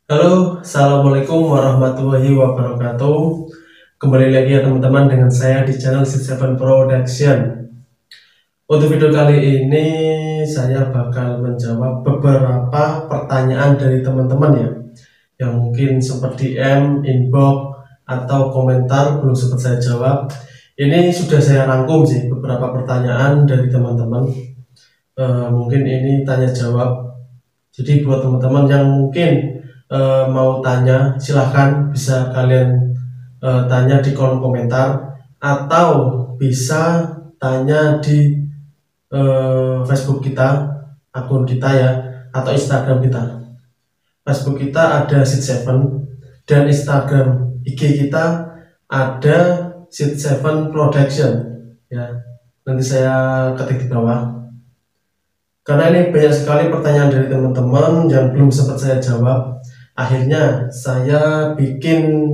Halo, Assalamualaikum warahmatullahi wabarakatuh. Kembali lagi ya teman-teman dengan saya di channel Seed7 Production. Untuk video kali ini saya bakal menjawab beberapa pertanyaan dari teman-teman ya, yang mungkin sempat DM, inbox, atau komentar belum sempat saya jawab. Ini sudah saya rangkum sih beberapa pertanyaan dari teman-teman. Mungkin ini tanya jawab. Jadi buat teman-teman yang mungkin mau tanya, silahkan bisa kalian tanya di kolom komentar atau bisa tanya di Facebook kita, akun kita ya, atau Instagram kita. Facebook kita ada Seed7 dan Instagram IG kita ada Seed7 Production ya. Nanti saya ketik di bawah. Karena ini banyak sekali pertanyaan dari teman-teman yang belum sempat saya jawab, akhirnya saya bikin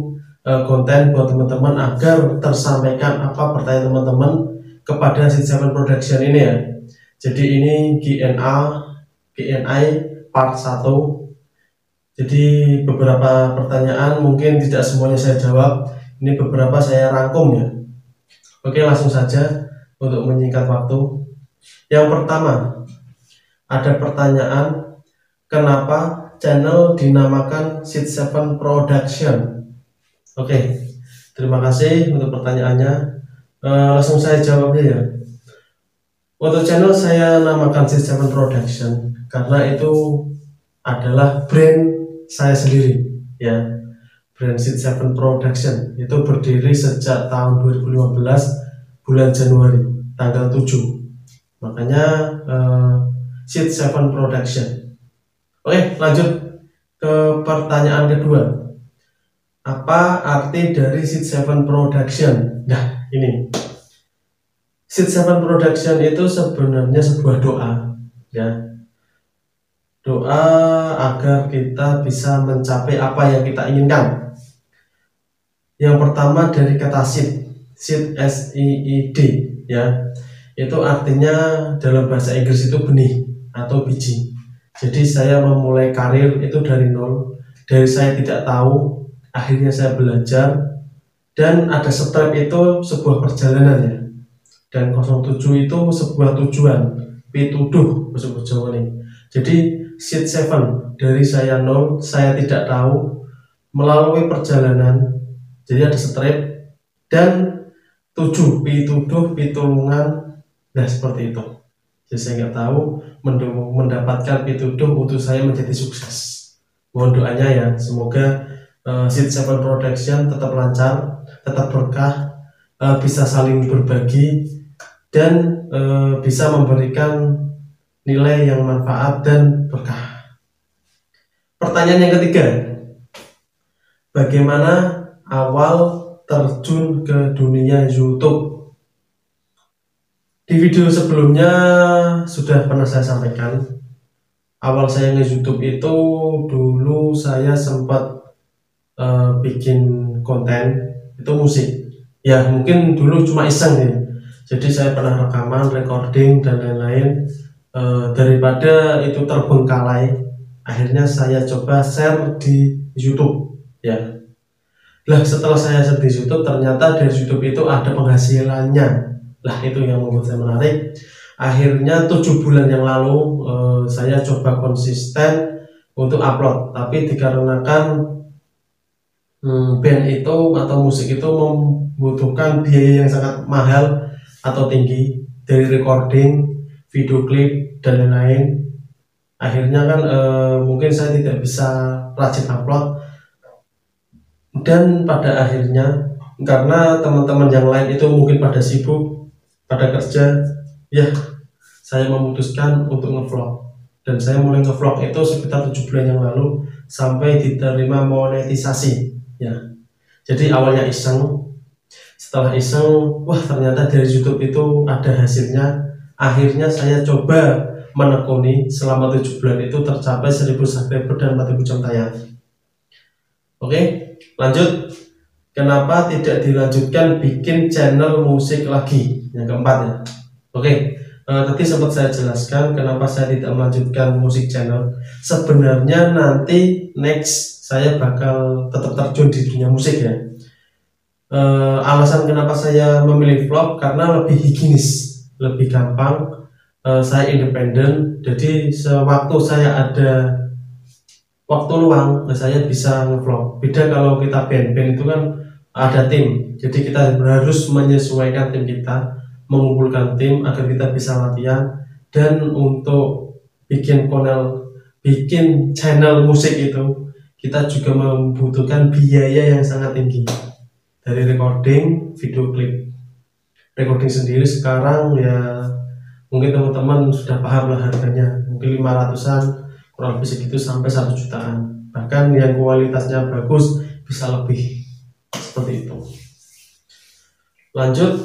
konten buat teman-teman agar tersampaikan apa pertanyaan teman-teman kepada Seed7 Production ini ya. Jadi ini Q&A part 1. Jadi beberapa pertanyaan mungkin tidak semuanya saya jawab, ini beberapa saya rangkum ya. Oke, langsung saja untuk menyingkat waktu. Yang pertama, ada pertanyaan, kenapa channel dinamakan Seed7 Production? Oke, terima kasih untuk pertanyaannya. Langsung saya jawab ya. Untuk channel saya namakan Seed7 Production karena itu adalah brand saya sendiri ya. Brand Seed7 Production itu berdiri sejak tahun 2015 bulan Januari tanggal 7. Makanya Seed7 Production. Oke, lanjut ke pertanyaan kedua. Apa arti dari Seed7 Production? Nah, ini Seed7 Production itu sebenarnya sebuah doa ya. Doa agar kita bisa mencapai apa yang kita inginkan. Yang pertama dari kata seed, S-I-E-D ya. Itu artinya dalam bahasa Inggris itu benih atau biji. Jadi saya memulai karir itu dari nol, dari saya tidak tahu, akhirnya saya belajar, dan ada step itu sebuah perjalanan ya. Dan 07 itu sebuah tujuan, pituduh bahasa Jawa nih. Jadi Seed7 dari saya nol, saya tidak tahu, melalui perjalanan, jadi ada strip, dan 7 pituduh, pitulungan, nah seperti itu. Jadi saya nggak tahu mendapatkan pituduh untuk saya menjadi sukses. Mohon doanya ya, semoga Seed7 Production tetap lancar, tetap berkah, bisa saling berbagi, dan bisa memberikan nilai yang manfaat dan berkah. Pertanyaan yang ketiga, bagaimana awal terjun ke dunia YouTube? Di video sebelumnya sudah pernah saya sampaikan, awal saya nge-YouTube itu dulu saya sempat bikin konten itu musik. Ya mungkin dulu cuma iseng nih. Jadi saya pernah rekaman, recording dan lain-lain. Daripada itu terbengkalai, akhirnya saya coba share di YouTube ya. Lah setelah saya share di YouTube, ternyata dari YouTube itu ada penghasilannya. Lah itu yang membuat saya menarik. Akhirnya 7 bulan yang lalu saya coba konsisten untuk upload, tapi dikarenakan band itu atau musik itu membutuhkan biaya yang sangat mahal atau tinggi, dari recording, video klip dan lain-lain. Akhirnya kan mungkin saya tidak bisa rajin upload, dan pada akhirnya karena teman-teman yang lain itu mungkin pada sibuk, pada kerja ya, saya memutuskan untuk ngevlog. Dan saya mulai ngevlog itu sekitar 7 bulan yang lalu sampai diterima monetisasi ya. Jadi awalnya iseng, setelah iseng, wah ternyata dari YouTube itu ada hasilnya. Akhirnya saya coba menekuni, selama 7 bulan itu tercapai 1000 subscriber dan 4000 jam tayang. Oke, lanjut. Kenapa tidak dilanjutkan bikin channel musik lagi? Yang keempat ya. Oke, Tadi sempat saya jelaskan kenapa saya tidak melanjutkan musik channel. Sebenarnya nanti next saya bakal tetap terjun di dunia musik ya. Alasan kenapa saya memilih vlog karena lebih higienis, lebih gampang. Saya independen, jadi sewaktu saya ada waktu luang, saya bisa ngevlog. Beda kalau kita band itu kan ada tim, jadi kita harus menyesuaikan tim kita, mengumpulkan tim agar kita bisa latihan. Dan untuk bikin channel musik itu kita juga membutuhkan biaya yang sangat tinggi, dari recording, video klip. Recording sendiri sekarang ya mungkin teman-teman sudah paham lah harganya, mungkin 500-an, kurang lebih segitu, sampai 1 jutaan. Bahkan yang kualitasnya bagus bisa lebih, seperti itu. Lanjut,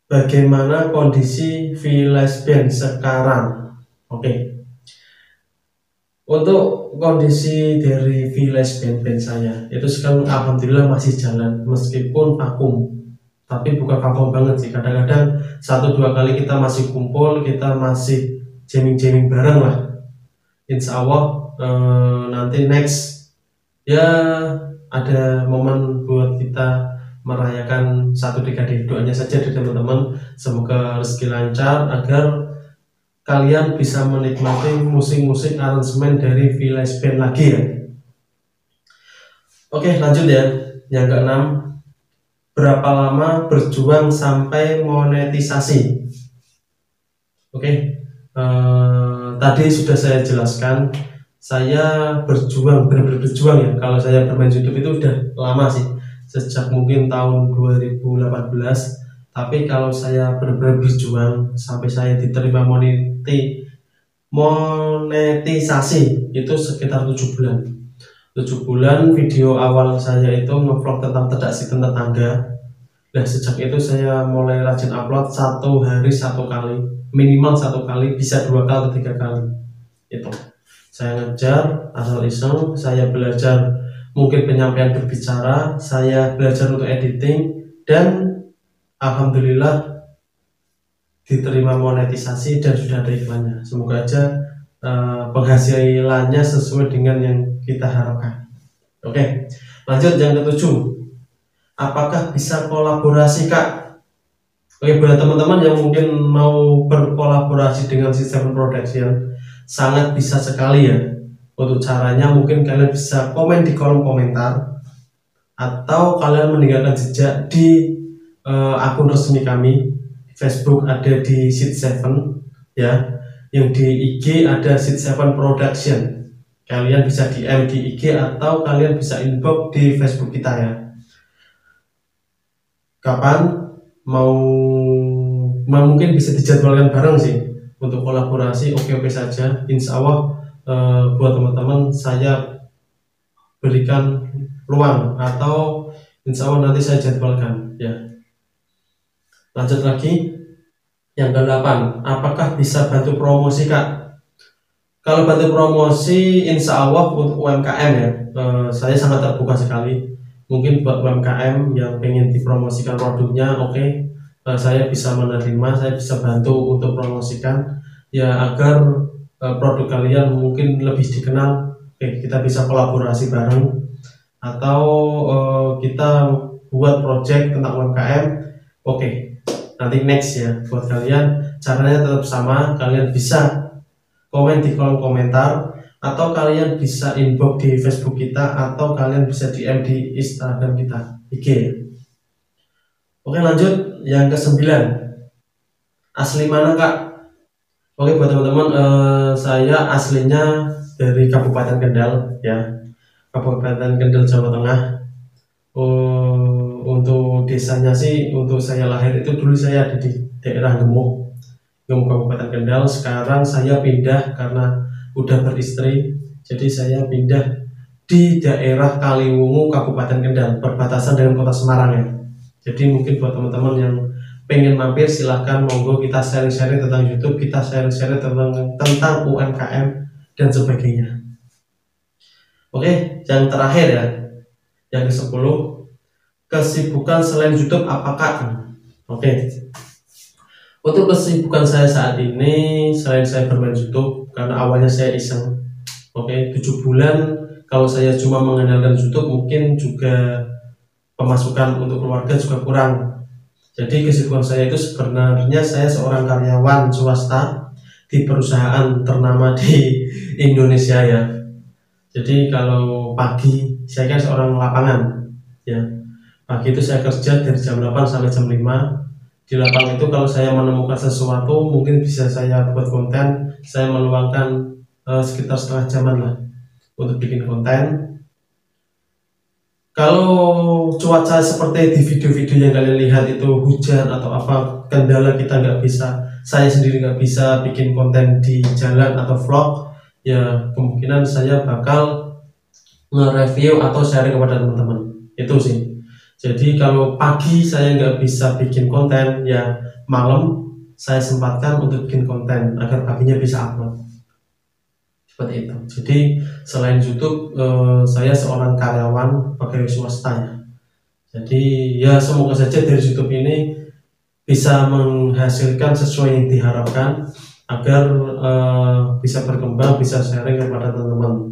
bagaimana kondisi village band sekarang? Oke. Untuk kondisi dari village band saya itu sekarang alhamdulillah masih jalan, meskipun vakum. Tapi bukan vakum banget sih, kadang-kadang 1-2 kali kita masih kumpul, kita masih jamming bareng lah. Insya Allah nanti next ya ada momen buat kita merayakan 1 dekade. Doanya saja dari teman-teman, semoga rezeki lancar agar kalian bisa menikmati musik-musik aransemen dari village band lagi ya. Oke, lanjut ya. Yang keenam, berapa lama berjuang sampai monetisasi? Oke, tadi sudah saya jelaskan, saya berjuang, benar-benar berjuang ya. Kalau saya bermain YouTube itu udah lama sih, sejak mungkin tahun 2018. Tapi kalau saya benar-benar berjuang sampai saya diterima monetisasi itu sekitar 7 bulan. 7 bulan video awal saya itu ngevlog tentang tedak sikon tetangga. Nah, sejak itu saya mulai rajin upload 1 hari 1 kali, minimal 1 kali, bisa 2 kali 3 kali. Itu saya ngejar asal iseng, saya belajar mungkin penyampaian berbicara, saya belajar untuk editing, dan alhamdulillah diterima monetisasi dan sudah ada iklannya. Semoga aja penghasilannya sesuai dengan yang kita harapkan. Oke, lanjut yang ketujuh, apakah bisa kolaborasi Kak? Oke, buat teman-teman yang mungkin mau berkolaborasi dengan Sistem Production, sangat bisa sekali ya. Untuk caranya mungkin kalian bisa komen di kolom komentar, atau kalian meninggalkan jejak di akun resmi kami. Facebook ada di Seed7 ya, yang di IG ada Seed7 Production. Kalian bisa DM di IG atau kalian bisa inbox di Facebook kita ya. Kapan mau mungkin bisa dijadwalkan bareng sih untuk kolaborasi, oke saja. Insya Allah buat teman-teman saya berikan peluang, atau insya Allah nanti saya jadwalkan ya. Lanjut lagi, yang ke-8, apakah bisa bantu promosi Kak? Kalau bantu promosi insya Allah untuk UMKM ya, saya sangat terbuka sekali. Mungkin buat UMKM yang pengen dipromosikan produknya, oke, saya bisa menerima, saya bisa bantu untuk promosikan ya, agar produk kalian mungkin lebih dikenal. Oke, kita bisa kolaborasi bareng, atau kita buat project tentang UMKM. Oke, nanti next ya. Buat kalian caranya tetap sama, kalian bisa komen di kolom komentar, atau kalian bisa inbox di Facebook kita, atau kalian bisa DM di Instagram kita, IG. Oke, lanjut yang ke-9, asli mana Kak? Oke, buat teman-teman, saya aslinya dari Kabupaten Kendal ya, Kabupaten Kendal, Jawa Tengah. Untuk desanya sih, untuk saya lahir itu dulu saya ada di daerah Gemuk Kabupaten Kendal. Sekarang saya pindah karena udah beristri, jadi saya pindah di daerah Kaliwungu Kabupaten Kendal, perbatasan dengan kota Semarang ya. Jadi mungkin buat teman-teman yang pengen mampir, silahkan, monggo, kita sharing-sharing tentang YouTube, kita sharing-sharing tentang UMKM dan sebagainya. Oke, yang terakhir ya, yang ke-10, kesibukan selain YouTube apakah? Oke, Untuk kesibukan saya saat ini, selain saya bermain YouTube, karena awalnya saya iseng, oke, 7 bulan kalau saya cuma mengandalkan YouTube mungkin juga pemasukan untuk keluarga juga kurang. Jadi kesibukan saya itu sebenarnya saya seorang karyawan swasta di perusahaan ternama di Indonesia ya. Jadi kalau pagi saya kan seorang lapangan ya. Pagi itu saya kerja dari jam 8 sampai jam 5. Di lapangan itu kalau saya menemukan sesuatu mungkin bisa saya buat konten. Saya meluangkan sekitar setengah jaman lah untuk bikin konten. Kalau cuaca seperti di video-video yang kalian lihat itu hujan atau apa, kendala kita nggak bisa, saya sendiri nggak bisa bikin konten di jalan atau vlog, ya kemungkinan saya bakal nge-review atau sharing kepada teman-teman. Itu sih. Jadi kalau pagi saya nggak bisa bikin konten, ya malam saya sempatkan untuk bikin konten agar paginya bisa upload. Seperti itu. Jadi selain YouTube, saya seorang karyawan pegawai swasta ya. Jadi ya semoga saja dari YouTube ini bisa menghasilkan sesuai yang diharapkan agar bisa berkembang, bisa sharing kepada teman-teman.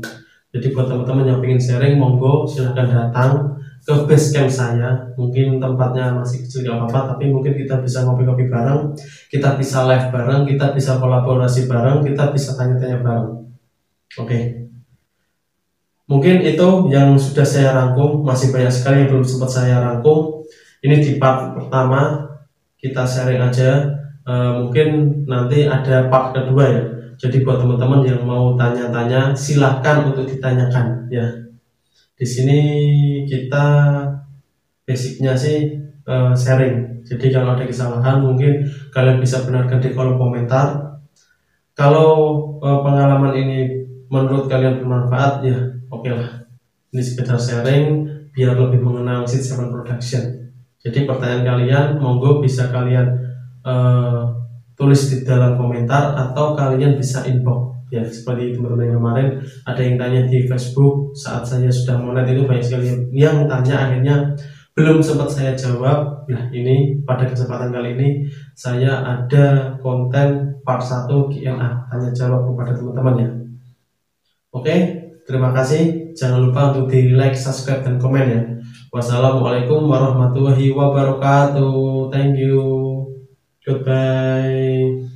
Jadi buat teman-teman yang ingin sharing, monggo silahkan datang ke base camp saya. Mungkin tempatnya masih kecil gak apa-apa, tapi mungkin kita bisa ngopi-ngopi bareng, kita bisa live bareng, kita bisa kolaborasi bareng, kita bisa tanya-tanya bareng. Oke. Mungkin itu yang sudah saya rangkum, masih banyak sekali yang belum sempat saya rangkum. Ini di part pertama, kita sharing aja. Mungkin nanti ada part kedua ya. Jadi buat teman-teman yang mau tanya-tanya, silahkan untuk ditanyakan ya. Di sini kita basicnya sih sharing. Jadi kalau ada kesalahan mungkin kalian bisa benarkan di kolom komentar. Kalau pengalaman ini menurut kalian bermanfaat ya oke lah. Ini sekedar sharing biar lebih mengenal Seed7 Production. Jadi pertanyaan kalian monggo bisa kalian tulis di dalam komentar atau kalian bisa inbox ya, seperti teman-teman yang kemarin ada yang tanya di Facebook saat saya sudah monet itu banyak sekali yang tanya, akhirnya belum sempat saya jawab. Nah ini pada kesempatan kali ini saya ada konten part 1 Q&A tanya jawab kepada teman-teman ya. Oke, terima kasih, jangan lupa untuk di like, subscribe, dan komen ya. Wassalamualaikum warahmatullahi wabarakatuh. Thank you. Goodbye.